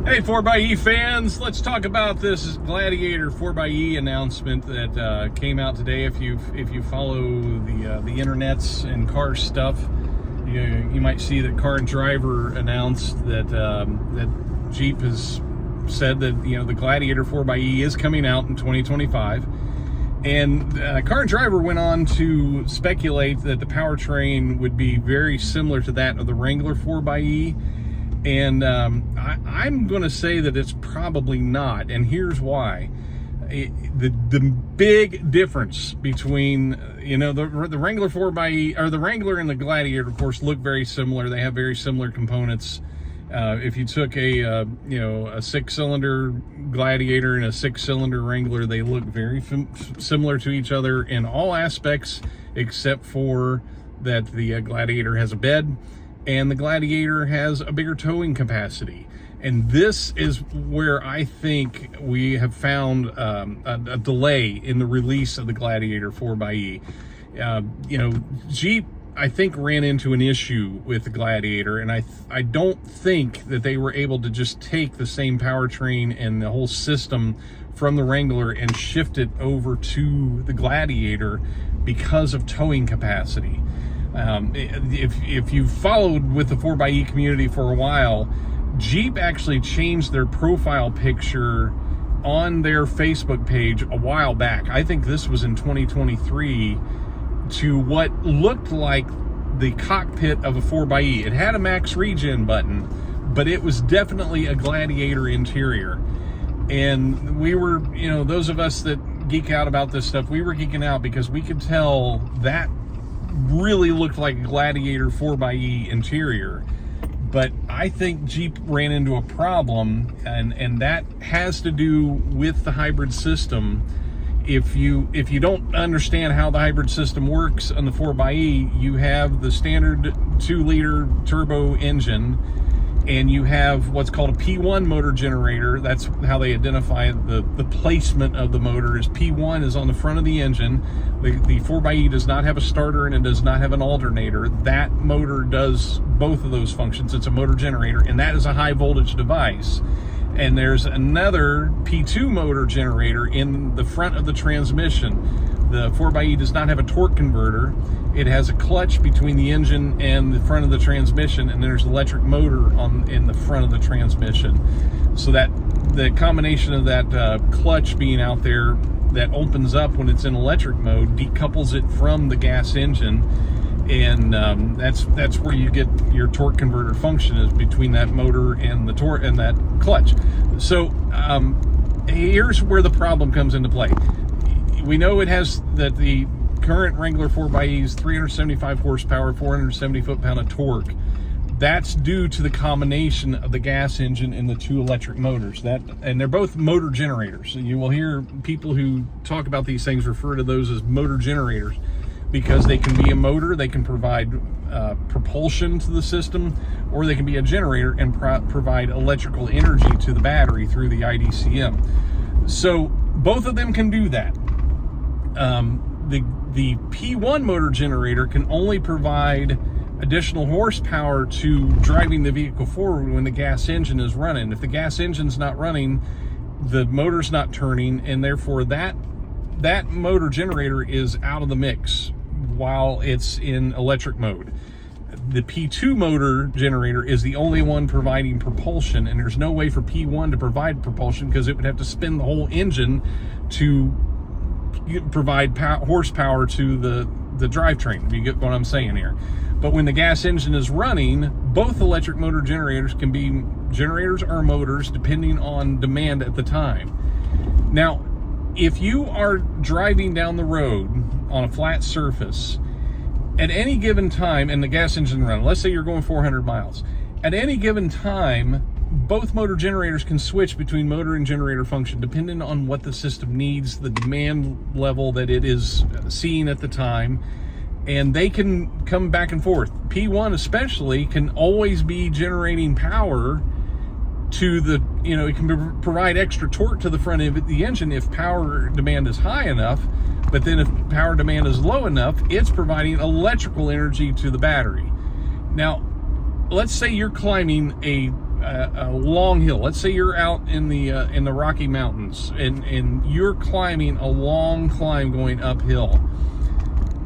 Hey 4xe fans, let's talk about this Gladiator 4xe announcement that came out today. If you follow the internets and car stuff, you might see that Car and Driver announced that that Jeep has said that the Gladiator 4xe is coming out in 2025. And Car and Driver went on to speculate that the powertrain would be very similar to that of the Wrangler 4xe. And I'm going to say that it's probably not, and here's why. The big difference between the Wrangler 4xe, or the Wrangler and the Gladiator, of course, look very similar. They have very similar components. If you took a six-cylinder Gladiator and a six-cylinder Wrangler, they look very similar to each other in all aspects, except for that the Gladiator has a bed and the Gladiator has a bigger towing capacity. And this is where I think we have found a delay in the release of the Gladiator 4xe. Jeep, I think, ran into an issue with the Gladiator, and I don't think that they were able to just take the same powertrain and the whole system from the Wrangler and shift it over to the Gladiator because of towing capacity. If you've followed with the 4xe community for a while, Jeep actually changed their profile picture on their Facebook page a while back. I think this was in 2023, to what looked like the cockpit of a 4xe. It had a max regen button, but it was definitely a Gladiator interior. And we were, those of us that geek out about this stuff, we were geeking out because we could tell that really looked like a Gladiator 4xe interior. But I think Jeep ran into a problem, and that has to do with the hybrid system. If you don't understand how the hybrid system works on the 4xe, you have the standard 2-liter turbo engine, and you have what's called a P1 motor generator. That's how they identify the placement of the motor. Is P1 is on the front of the engine. The 4xe does not have a starter and it does not have an alternator. That motor does both of those functions. It's a motor generator, and that is a high voltage device. And there's another P2 motor generator in the front of the transmission. The 4xe does not have a torque converter. It has a clutch between the engine and the front of the transmission, and there's an electric motor in the front of the transmission. So that the combination of that clutch being out there that opens up when it's in electric mode decouples it from the gas engine, and that's where you get your torque converter function, is between that motor and the torque and that clutch. So here's where the problem comes into play. We know it has that the current Wrangler 4xe is 375 horsepower, 470 foot-pound of torque. That's due to the combination of the gas engine and the two electric motors. And they're both motor generators. You will hear people who talk about these things refer to those as motor generators, because they can be a motor, they can provide propulsion to the system, or they can be a generator and provide electrical energy to the battery through the IDCM. So both of them can do that. The P1 motor generator can only provide additional horsepower to driving the vehicle forward when the gas engine is running. If the gas engine's not running, the motor's not turning, and therefore that motor generator is out of the mix while it's in electric mode. The P2 motor generator is the only one providing propulsion, and there's no way for P1 to provide propulsion because it would have to spin the whole engine to provide horsepower to the drivetrain, if you get what I'm saying here. But when the gas engine is running, both electric motor generators can be generators or motors depending on demand at the time. Now, if you are driving down the road on a flat surface at any given time and the gas engine running, let's say you're going 400 miles, at any given time, both motor generators can switch between motor and generator function depending on what the system needs, the demand level that it is seeing at the time, and they can come back and forth. P1 especially can always be generating power to the, it can provide extra torque to the front of the engine if power demand is high enough, but then if power demand is low enough, it's providing electrical energy to the battery. Now, let's say you're climbing a a long hill. Let's say you're out in the Rocky Mountains and you're climbing a long climb going uphill.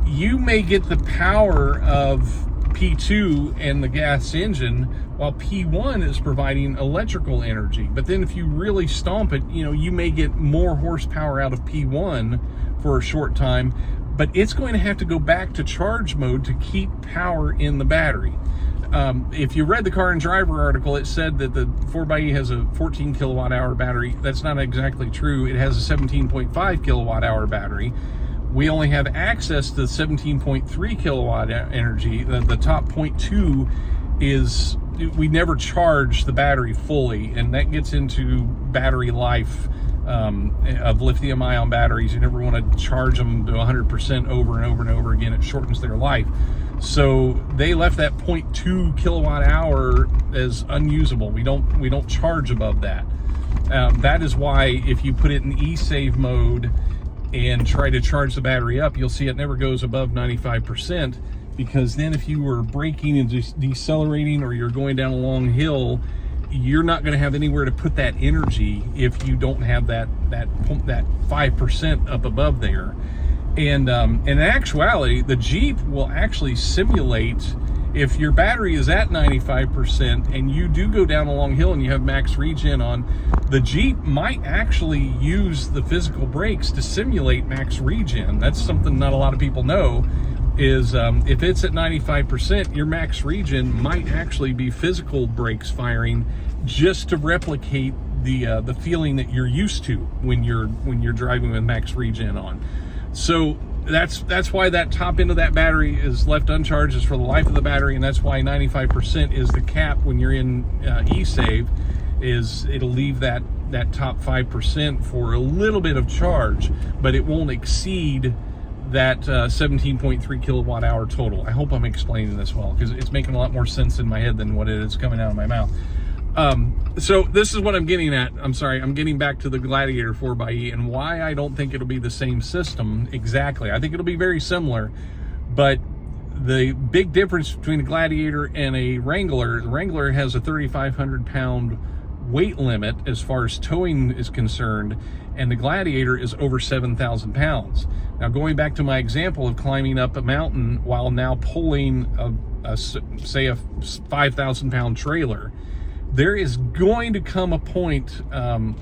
You may get the power of P2 and the gas engine while P1 is providing electrical energy. But then if you really stomp it, you may get more horsepower out of P1 for a short time, but it's going to have to go back to charge mode to keep power in the battery. If you read the Car and Driver article, it said that the 4xe has a 14 kilowatt hour battery. That's not exactly true. It has a 17.5 kilowatt hour battery. We only have access to 17.3 kilowatt energy. The top 0.2 is, we never charge the battery fully, and that gets into battery life of lithium ion batteries. You never want to charge them to 100% over and over and over again. It shortens their life. So they left that 0.2 kilowatt hour as unusable. We don't charge above that. That is why if you put it in e-save mode and try to charge the battery up, you'll see it never goes above 95%, because then if you were braking and just decelerating, or you're going down a long hill, you're not going to have anywhere to put that energy if you don't have that 5% up above there. And in actuality, the Jeep will actually simulate, if your battery is at 95% and you do go down a long hill and you have max regen on, the Jeep might actually use the physical brakes to simulate max regen. That's something not a lot of people know, is if it's at 95%, your max regen might actually be physical brakes firing, just to replicate the feeling that you're used to when you're driving with max regen on. So that's why that top end of that battery is left uncharged, is for the life of the battery, and that's why 95% is the cap when you're in e-save. Is it'll leave that top 5% for a little bit of charge, but it won't exceed that 17.3 kilowatt hour total. I hope I'm explaining this well, because it's making a lot more sense in my head than what it is coming out of my mouth. So this is what I'm getting at. I'm sorry, I'm getting back to the Gladiator 4xe and why I don't think it'll be the same system exactly. I think it'll be very similar, but the big difference between a Gladiator and a Wrangler, the Wrangler has a 3,500 pound weight limit as far as towing is concerned, and the Gladiator is over 7,000 pounds. Now, going back to my example of climbing up a mountain while now pulling say a 5,000 pound trailer, there is going to come a point,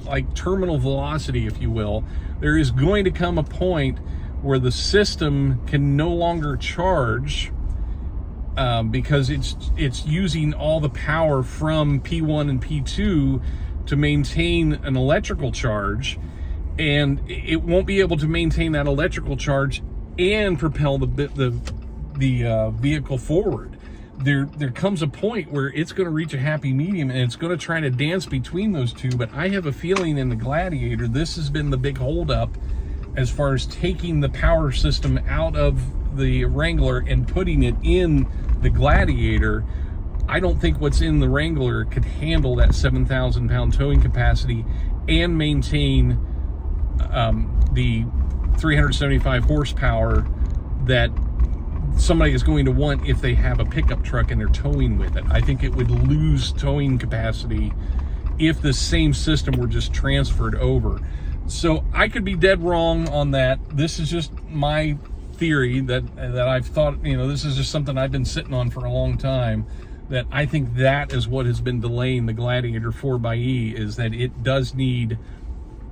like terminal velocity, if you will, there is going to come a point where the system can no longer charge because it's using all the power from P1 and P2 to maintain an electrical charge, and it won't be able to maintain that electrical charge and propel the vehicle forward. There comes a point where it's going to reach a happy medium, and it's going to try to dance between those two. But I have a feeling in the Gladiator, this has been the big holdup as far as taking the power system out of the Wrangler and putting it in the Gladiator. I don't think what's in the Wrangler could handle that 7,000 pound towing capacity and maintain the 375 horsepower that somebody is going to want if they have a pickup truck and they're towing with it. I think it would lose towing capacity if the same system were just transferred over. So I could be dead wrong on that. This is just my theory that I've thought, this is just something I've been sitting on for a long time, that I think that is what has been delaying the Gladiator 4xe, is that it does need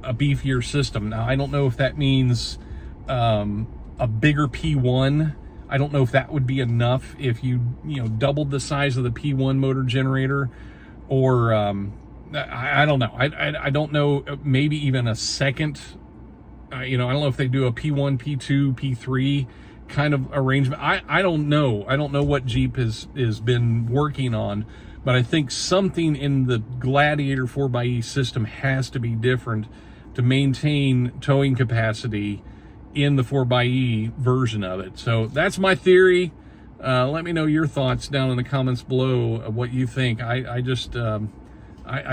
a beefier system. Now, I don't know if that means a bigger P1. I don't know if that would be enough if you doubled the size of the P1 motor generator, or I don't know. I don't know, maybe even a second. I don't know if they do a P1, P2, P3 kind of arrangement. I don't know. I don't know what Jeep has been working on, but I think something in the Gladiator 4xe system has to be different to maintain towing capacity in the 4xe version of it. So that's my theory. Let me know your thoughts down in the comments below of what you think. I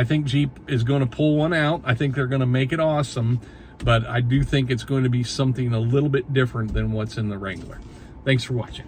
think Jeep is going to pull one out. I think they're going to make it awesome, but I do think it's going to be something a little bit different than what's in the Wrangler. Thanks for watching.